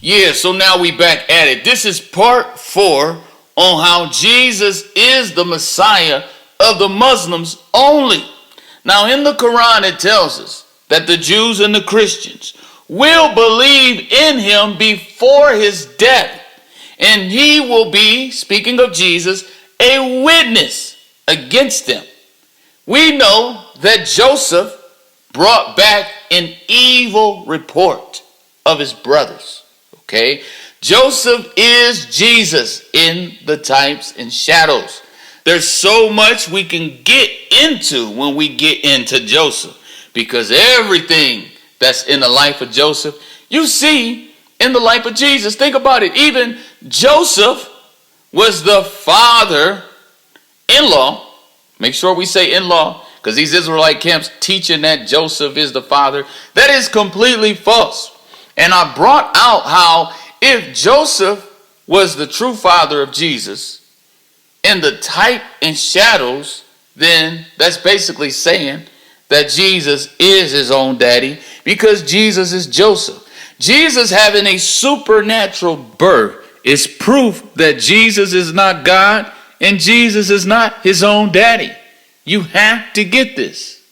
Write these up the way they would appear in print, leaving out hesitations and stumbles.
Yeah, so now we back at it. This is part 4 on how Jesus is the Messiah of the Muslims only. Now in the Quran it tells us that the Jews and the Christians will believe in him before his death. And he will be, speaking of Jesus, a witness against them. We know that Joseph brought back an evil report of his brothers. Okay? Joseph is Jesus in the types and shadows. There's so much we can get into when we get into Joseph, because everything that's in the life of Joseph, you see in the life of Jesus. Think about it. Even Joseph was the father-in-law. Make sure we say in-law, because these Israelite camps teaching that Joseph is the father. That is completely false. And I brought out how if Joseph was the true father of Jesus in the type and shadows, then that's basically saying that Jesus is his own daddy, because Jesus is Joseph. Jesus having a supernatural birth is proof that Jesus is not God and Jesus is not his own daddy. You have to get this.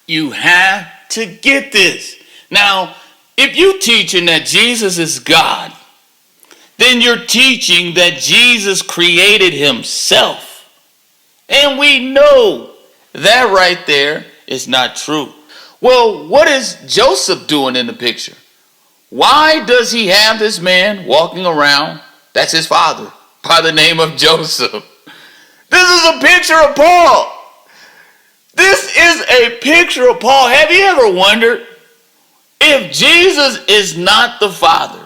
You have to get this. Now, if you're teaching that Jesus is God, then you're teaching that Jesus created himself. And we know that right there is not true. Well, what is Joseph doing in the picture? Why does he have this man walking around? That's his father, by the name of Joseph. This is a picture of Paul. This is a picture of Paul. Have you ever wondered if Jesus is not the father,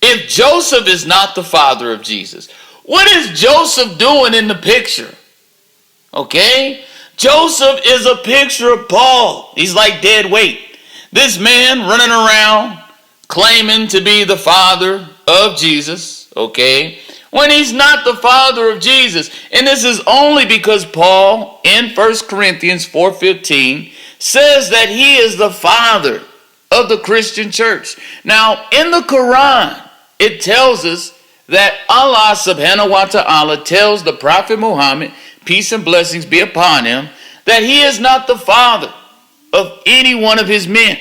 if Joseph is not the father of Jesus, what is Joseph doing in the picture? Okay? Joseph is a picture of Paul. He's like dead weight. This man running around claiming to be the father of Jesus, okay, when he's not the father of Jesus. And this is only because Paul in 1 Corinthians 4:15 says that he is the father of the Christian church. Now, in the Quran, it tells us that Allah subhanahu wa ta'ala tells the Prophet Muhammad, peace and blessings be upon him, that he is not the father of any one of his men.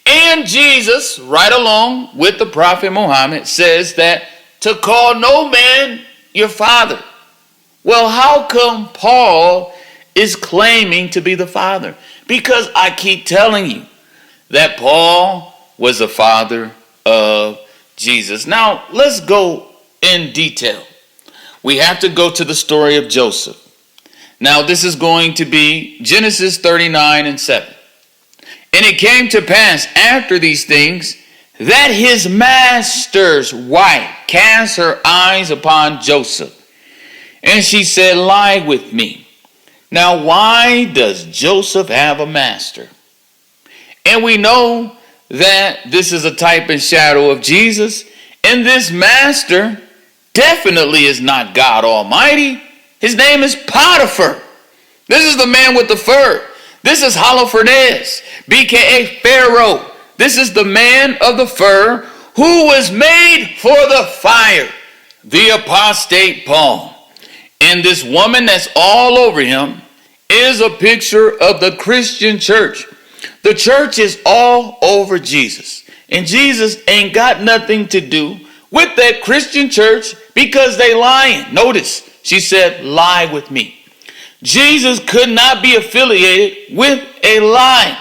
And Jesus, right along with the Prophet Muhammad, says that to call no man your father. Well, how come Paul is claiming to be the father? Because I keep telling you that Paul was the father of Jesus. Now, let's go in detail. We have to go to the story of Joseph. Now, this is going to be Genesis 39:7. And it came to pass after these things that his master's wife cast her eyes upon Joseph. And she said, lie with me. Now, why does Joseph have a master? And we know that this is a type and shadow of Jesus. And this master definitely is not God Almighty. His name is Potiphar. This is the man with the fur. This is Holofernes, BKA Pharaoh. This is the man of the fur who was made for the fire, the apostate Paul. And this woman that's all over him is a picture of the Christian church. The church is all over Jesus. And Jesus ain't got nothing to do with that Christian church because they lying. Notice, she said, lie with me. Jesus could not be affiliated with a lie.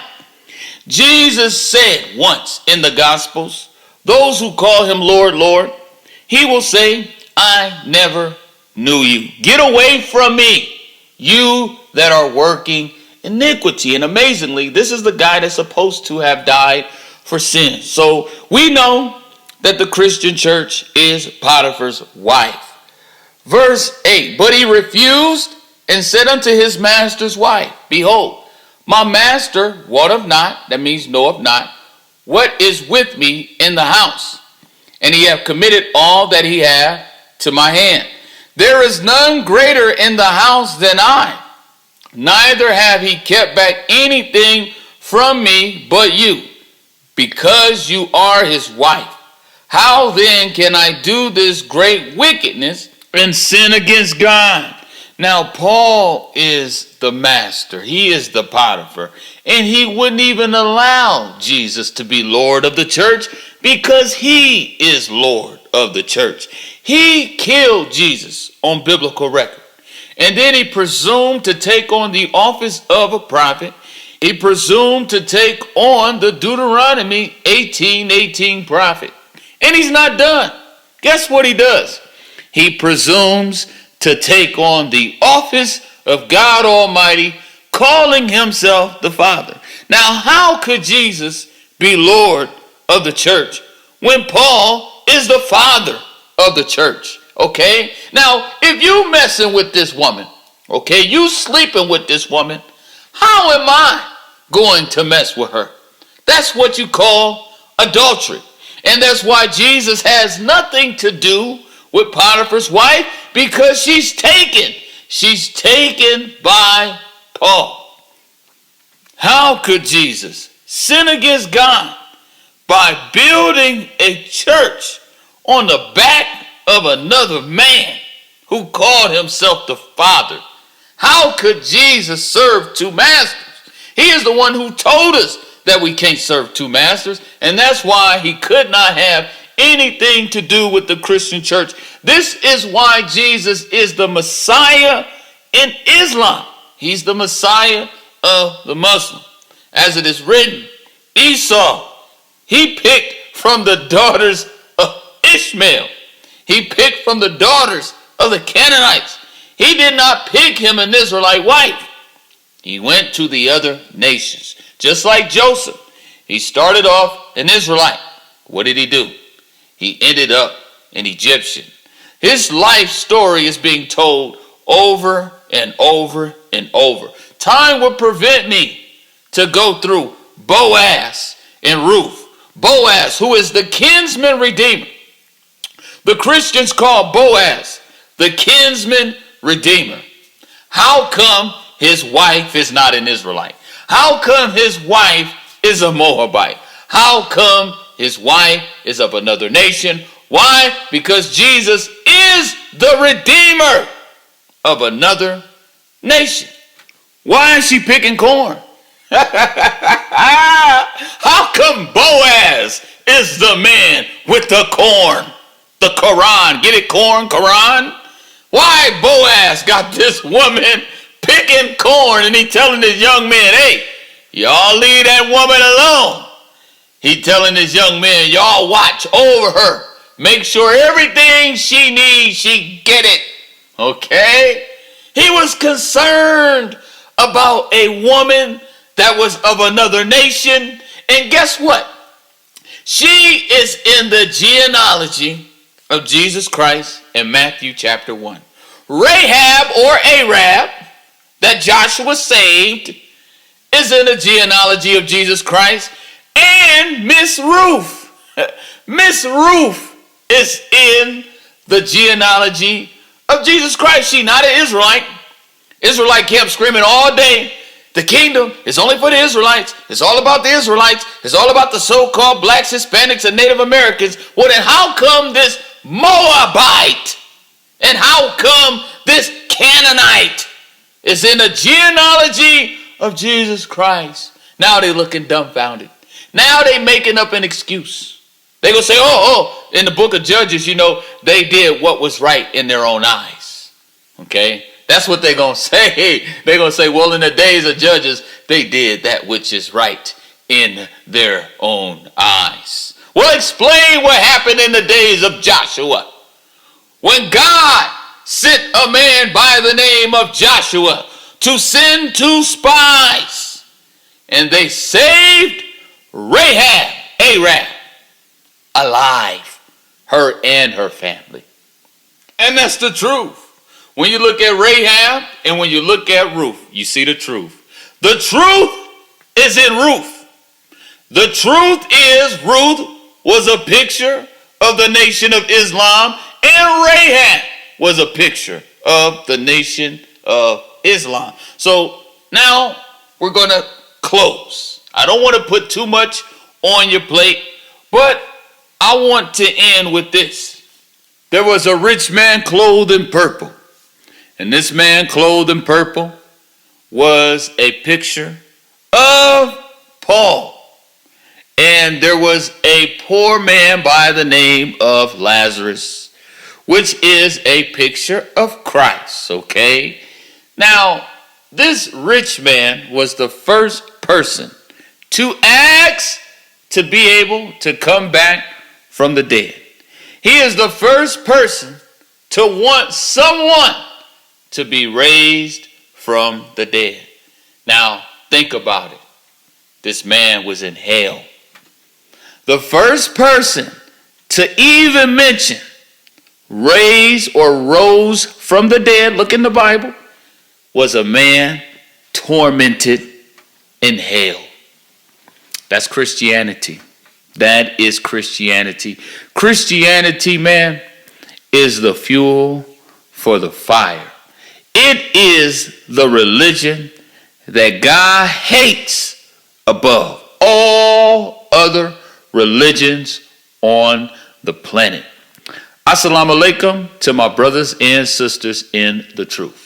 Jesus said once in the Gospels, those who call him Lord, Lord, he will say, I never knew you. Get away from me, you that are working iniquity. And amazingly, this is the guy that's supposed to have died for sin. So we know that the Christian church is Potiphar's wife. Verse 8, but he refused and said unto his master's wife, behold, my master wotteth not, that means knoweth not, what is with me in the house. And he hath committed all that he hath to my hand. There is none greater in the house than I, neither have he kept back anything from me but you, because you are his wife. How then can I do this great wickedness and sin against God? Now, Paul is the master. He is the Potiphar. And he wouldn't even allow Jesus to be Lord of the church because he is Lord of the church. He killed Jesus on biblical record. And then he presumed to take on the office of a prophet. He presumed to take on the Deuteronomy 18:18 prophet. And he's not done. Guess what he does? He presumes to take on the office of God Almighty, calling himself the Father. Now, how could Jesus be Lord of the church when Paul is the father of the church? Okay? Now, if you messing with this woman, okay, you sleeping with this woman, how am I going to mess with her? That's what you call adultery. And that's why Jesus has nothing to do with Potiphar's wife, because she's taken. She's taken by Paul. How could Jesus sin against God by building a church on the back of another man who called himself the Father? How could Jesus serve two masters? He is the one who told us that we can't serve two masters, and that's why he could not have anything to do with the Christian church. This is why Jesus is the Messiah in Islam. He's the Messiah of the Muslim. As it is written, Esau, he picked from the daughters of Ishmael. He picked from the daughters of the Canaanites. He did not pick him an Israelite wife. He went to the other nations. Just like Joseph, he started off an Israelite. What did he do? He ended up an Egyptian. His life story is being told over and over and over. Time would prevent me to go through Boaz and Ruth. Boaz, who is the kinsman redeemer. The Christians call Boaz the kinsman redeemer. How come his wife is not an Israelite? How come his wife is a Moabite? How come his wife is of another nation? Why? Because Jesus is the Redeemer of another nation. Why is she picking corn? How come Boaz is the man with the corn? The Quran. Get it, corn, Quran? Why Boaz got this woman picking corn and he telling this young man, hey, y'all leave that woman alone. He telling this young man, y'all watch over her. Make sure everything she needs, she get it. Okay? He was concerned about a woman that was of another nation. And guess what? She is in the genealogy of Jesus Christ in Matthew chapter 1. Rahab or Arab, that Joshua saved, is in the genealogy of Jesus Christ. And Miss Ruth. Miss Ruth is in the genealogy of Jesus Christ. She not an Israelite. Israelite kept screaming all day, the kingdom is only for the Israelites. It's all about the Israelites. It's all about the so-called blacks, Hispanics, and Native Americans. Well, then how come this Moabite and how come this Canaanite is in the genealogy of Jesus Christ? Now they're looking dumbfounded. Now they're making up an excuse. They're going to say, in the book of Judges, they did what was right in their own eyes. Okay? That's what they're going to say. They're going to say, well, in the days of Judges, they did that which is right in their own eyes. Well, explain what happened in the days of Joshua. When God sent a man by the name of Joshua to send 2 spies, and they saved Rahab, Arab, alive, her and her family. And that's the truth. When you look at Rahab and when you look at Ruth, you see the truth. The truth is in Ruth. The truth is Ruth was a picture of the nation of Islam, and Rahab was a picture of the nation of Islam. So now we're going to close. I don't want to put too much on your plate, but I want to end with this. There was a rich man clothed in purple. And this man clothed in purple was a picture of Paul. And there was a poor man by the name of Lazarus, which is a picture of Christ, okay? Now, this rich man was the first person to ask to be able to come back from the dead. He is the first person to want someone to be raised from the dead. Now, think about it. This man was in hell. The first person to even mention raised or rose from the dead, look in the Bible, was a man tormented in hell. That's Christianity. That is Christianity. Christianity, man, is the fuel for the fire. It is the religion that God hates above all other religions on the planet. Assalamu alaikum to my brothers and sisters in the truth.